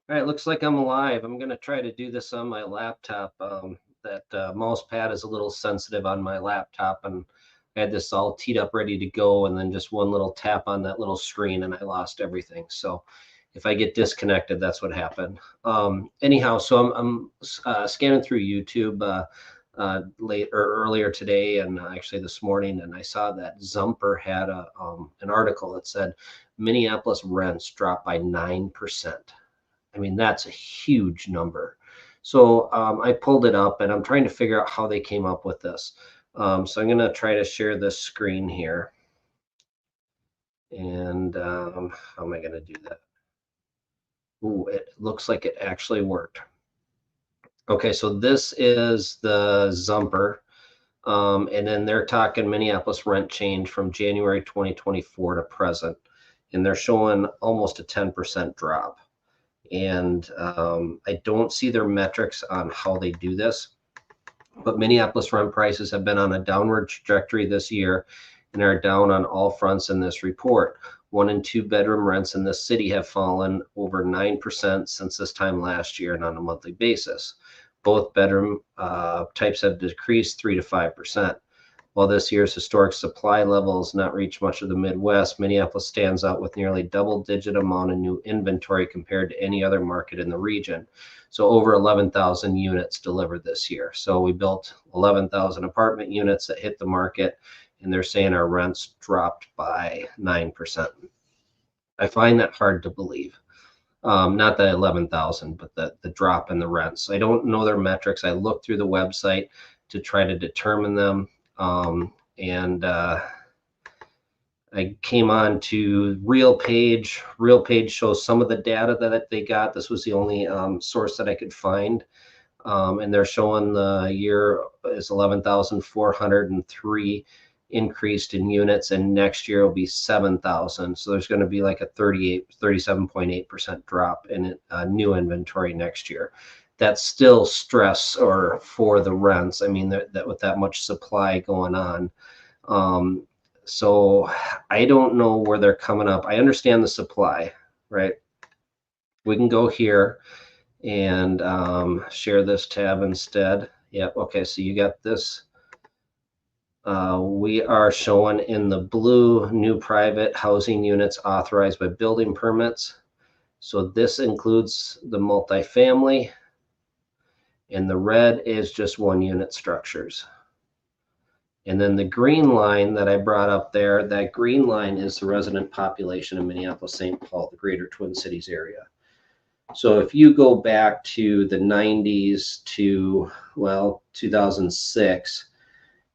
All right, looks like I'm alive. I'm going to try to do this on my laptop. That mouse pad is a little sensitive on my laptop, and I had this all teed up ready to go, and then just one little tap on that little screen, and I lost everything. So if I get disconnected, that's what happened. Anyhow, so I'm scanning through YouTube late or earlier today, and actually this morning, and I saw that Zumper had an article that said Minneapolis rents dropped by 9%. I mean, that's a huge number. So I pulled it up and I'm trying to figure out how they came up with this. So I'm going to try to share this screen here. And how am I going to do that? Ooh, it looks like it actually worked. Okay, so this is the Zumper. And then they're talking Minneapolis rent change from January 2024 to present. And they're showing almost a 10% drop. And I don't see their metrics on how they do this, but Minneapolis rent prices have been on a downward trajectory this year and are down on all fronts in this report. 1 and 2 bedroom rents in this city have fallen over 9% since this time last year and on a monthly basis. Both bedroom types have decreased 3 to 5%. While this year's historic supply levels not reached much of the Midwest, Minneapolis stands out with nearly double-digit amount of new inventory compared to any other market in the region. So over 11,000 units delivered this year. So we built 11,000 apartment units that hit the market, and they're saying our rents dropped by 9%. I find that hard to believe. Not the 11,000, but the drop in the rents. I don't know their metrics. I looked through the website to try to determine them. And I came on to RealPage. RealPage shows some of the data that they got. This was the only source that I could find. And they're showing the year is 11,403 increased in units, and next year will be 7,000. So there's going to be like a 37.8% drop in new inventory next year. That's still stress or for the rents. I mean, that with that much supply going on. So I don't know where they're coming up. I understand the supply, right? We can go here and share this tab instead. Yep. Okay. So you got this. We are showing in the blue new private housing units authorized by building permits. So this includes the multifamily, and the red is just 1 unit structures. And then the green line that I brought up there, that green line is the resident population in Minneapolis, St. Paul, the greater Twin Cities area. So if you go back to the 90s to, well, 2006,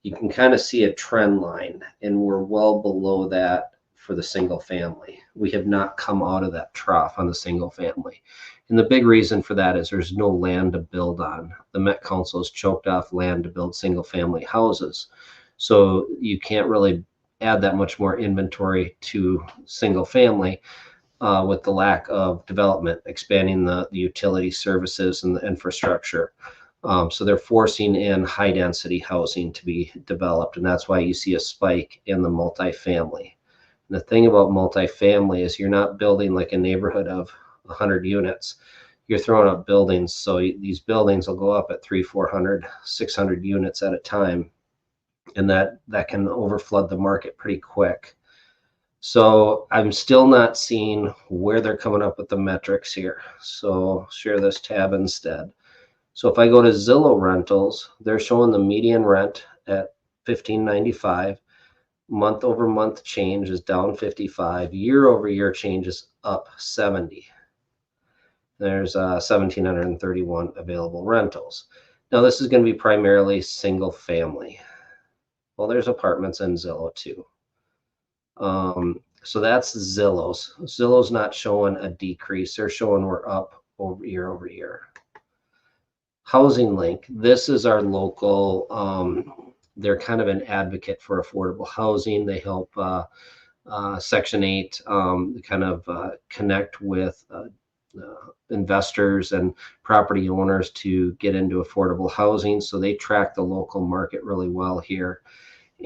you can kind of see a trend line, and we're well below that for the single family. We have not come out of that trough on the single family. And the big reason for that is there's no land to build on. The Met Council has choked off land to build single family houses. So you can't really add that much more inventory to single family with the lack of development, expanding the utility services and the infrastructure. So they're forcing in high density housing to be developed. And that's why you see a spike in the multifamily. And the thing about multifamily is you're not building like a neighborhood of 100 units. You're throwing up buildings. So these buildings will go up at 300, 400, 600 units at a time. And that can overflood the market pretty quick. So I'm still not seeing where they're coming up with the metrics here. So share this tab instead. So if I go to Zillow rentals, they're showing the median rent at $1,595. Month over month change is down 55. Year over year change is up 70. There's 1,731 available rentals. Now this is going to be primarily single family. Well, there's apartments in Zillow too. So that's Zillow's. Zillow's not showing a decrease. They're showing we're up over year. Housing Link, this is our local, they're kind of an advocate for affordable housing. They help Section 8 kind of connect with investors and property owners to get into affordable housing. So they track the local market really well here.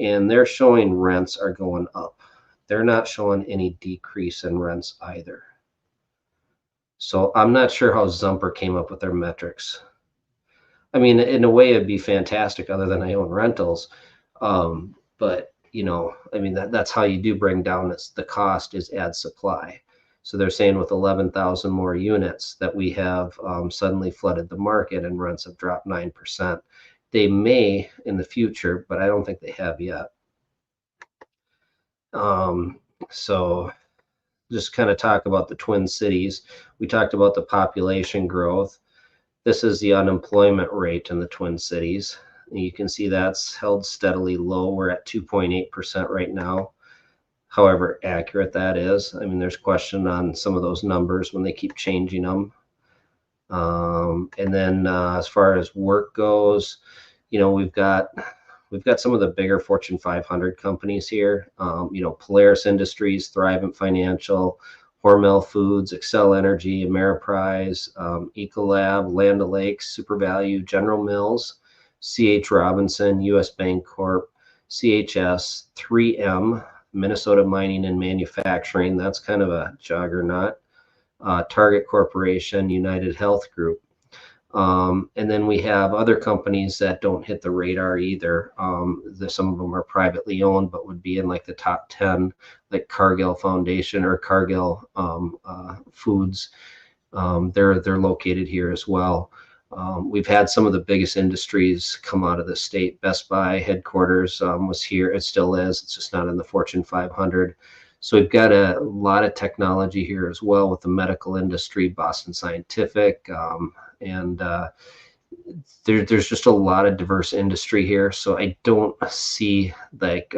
And they're showing rents are going up. They're not showing any decrease in rents either. So I'm not sure how Zumper came up with their metrics. I mean, in a way, it'd be fantastic other than I own rentals. But I mean, that's how you do bring down the cost is add supply. So they're saying with 11,000 more units that we have suddenly flooded the market and rents have dropped 9%. They may in the future, but I don't think they have yet. So just kind of talk about the Twin Cities. We talked about the population growth. This is the unemployment rate in the Twin Cities. You can see that's held steadily low. We're at 2.8% right now. However accurate that is. I mean, there's question on some of those numbers when they keep changing them. And then as far as work goes, we've got some of the bigger Fortune 500 companies here. Polaris Industries, Thrivent Financial, Hormel Foods, Excel Energy, Ameriprise, Ecolab, Land O'Lakes, SuperValue, General Mills, C.H. Robinson, U.S. Bancorp, CHS, 3M, Minnesota Mining and Manufacturing. That's kind of a juggernaut. Target Corporation, United Health Group. And then we have other companies that don't hit the radar either. Some of them are privately owned, but would be in like the top 10, like Cargill Foundation or Cargill Foods. They're located here as well. We've had some of the biggest industries come out of the state. Best Buy headquarters was here. It still is. It's just not in the Fortune 500. So we've got a lot of technology here as well with the medical industry, Boston Scientific, and there's just a lot of diverse industry here. So I don't see like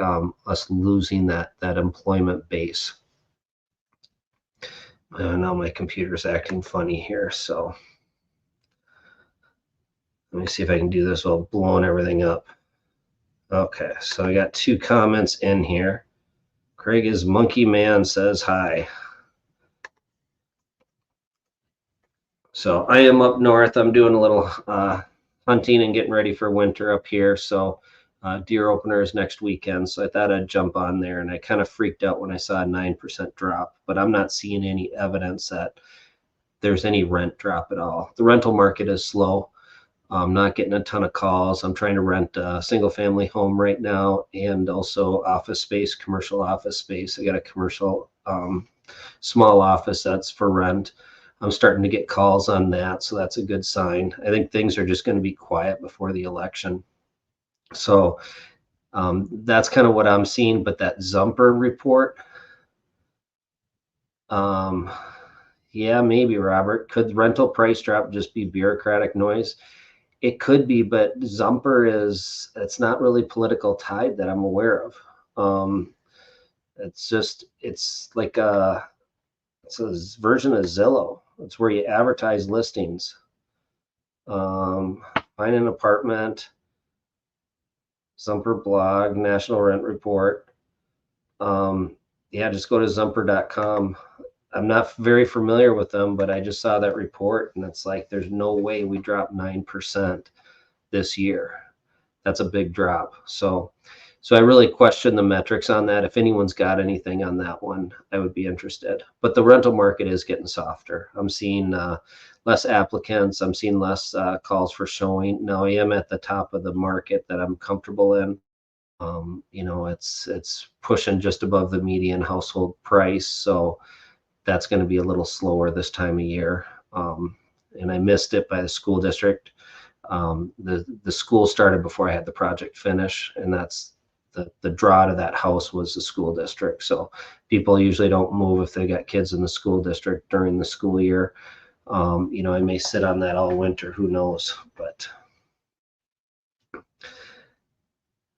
us losing that employment base. Now my computer's acting funny here, so let me see if I can do this while blowing everything up. Okay, so I got 2 comments in here. Craig is Monkey Man says hi. So I am up north. I'm doing a little hunting and getting ready for winter up here. So deer opener is next weekend. So I thought I'd jump on there, and I kind of freaked out when I saw a 9% drop, but I'm not seeing any evidence that there's any rent drop at all. The rental market is slow. I'm not getting a ton of calls. I'm trying to rent a single family home right now and also office space, commercial office space. I got a commercial small office that's for rent. I'm starting to get calls on that, so that's a good sign. I think things are just going to be quiet before the election. So that's kind of what I'm seeing. But that Zumper report, yeah, maybe, Robert. Could rental price drop just be bureaucratic noise? It could be, but Zumper it's not really political tied that I'm aware of. It's like it's a version of Zillow. It's where you advertise listings. Find an apartment, Zumper blog, National Rent Report. Yeah, just go to Zumper.com. I'm not very familiar with them, but I just saw that report, and it's like there's no way we dropped 9% this year. That's a big drop. So I really question the metrics on that. If anyone's got anything on that one, I would be interested. But the rental market is getting softer. I'm seeing less applicants. I'm seeing less calls for showing. Now I am at the top of the market that I'm comfortable in. It's pushing just above the median household price. So that's going to be a little slower this time of year. And I missed it by the school district. The school started before I had the project finish, and that's the draw to that house was the school district. So people usually don't move if they got kids in the school district during the school year. I may sit on that all winter, who knows, but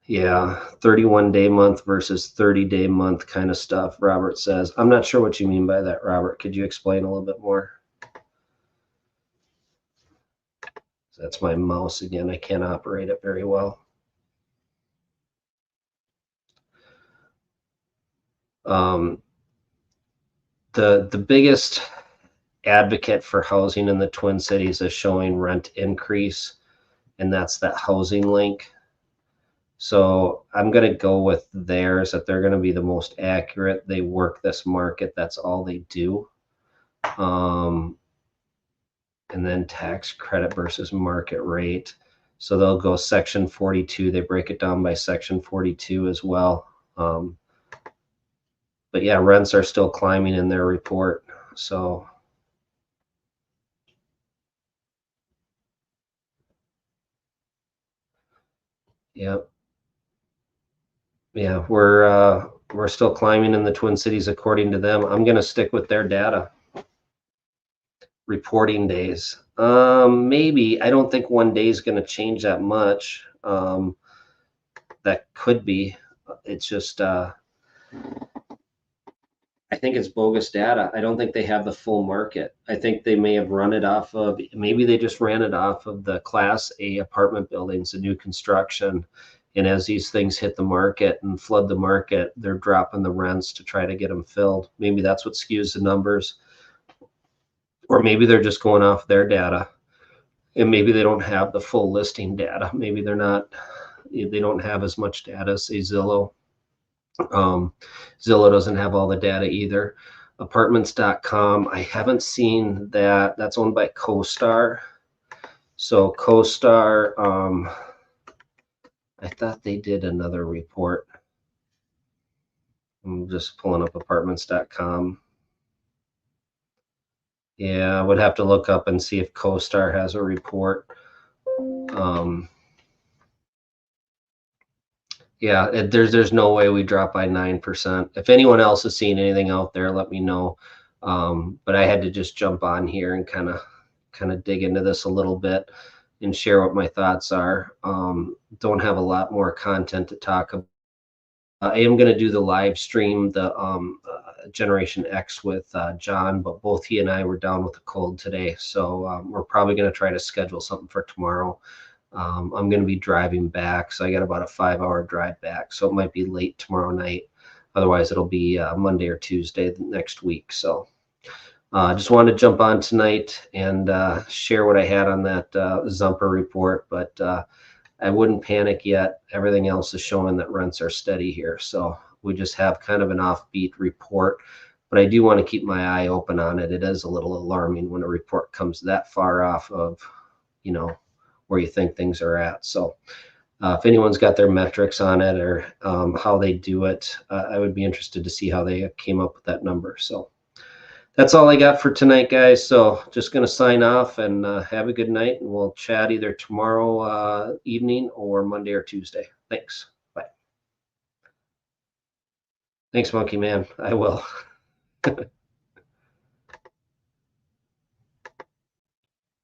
yeah, 31-day month versus 30-day month kind of stuff, Robert says. I'm not sure what you mean by that, Robert. Could you explain a little bit more? That's my mouse again. I can't operate it very well. The biggest advocate for housing in the Twin Cities is showing rent increase, and that's that housing link. So I'm going to go with theirs, that they're going to be the most accurate. They work this market. That's all they do. and then tax credit versus market rate. So they'll go section 42. They break it down by section 42 as well. But yeah, rents are still climbing in their report. So yeah, we're still climbing in the Twin Cities according to them. I'm going to stick with their data. Reporting days. Maybe. I don't think one day is going to change that much. That could be. It's just I think it's bogus data. I don't think they have the full market. I think they may have run it off of, maybe they just ran it off of the Class A apartment buildings, the new construction. And as these things hit the market and flood the market, they're dropping the rents to try to get them filled. Maybe that's what skews the numbers. Or maybe they're just going off their data. And maybe they don't have the full listing data. Maybe they don't have as much data, say Zillow. Zillow doesn't have all the data either. Apartments.com, I haven't seen that. That's owned by CoStar. So CoStar, I thought they did another report. I'm just pulling up apartments.com. Yeah, I would have to look up and see if CoStar has a report. Yeah, there's no way we drop by 9%. If anyone else has seen anything out there, let me know. But I had to just jump on here and kind of dig into this a little bit and share what my thoughts are. Don't have a lot more content to talk about. I am going to do the live stream, the Generation X with John, but both he and I were down with a cold today. So we're probably going to try to schedule something for tomorrow. I'm going to be driving back, so I got about a 5-hour drive back. So it might be late tomorrow night. Otherwise, it'll be Monday or Tuesday next week. So I just wanted to jump on tonight and share what I had on that Zumper report. But I wouldn't panic yet. Everything else is showing that rents are steady here. So we just have kind of an offbeat report. But I do want to keep my eye open on it. It is a little alarming when a report comes that far off of, where you think things are at. So if anyone's got their metrics on it or how they do it, I would be interested to see how they came up with that number. So that's all I got for tonight, guys. So just going to sign off and have a good night. And we'll chat either tomorrow evening or Monday or Tuesday. Thanks. Bye. Thanks, Monkey Man. I will.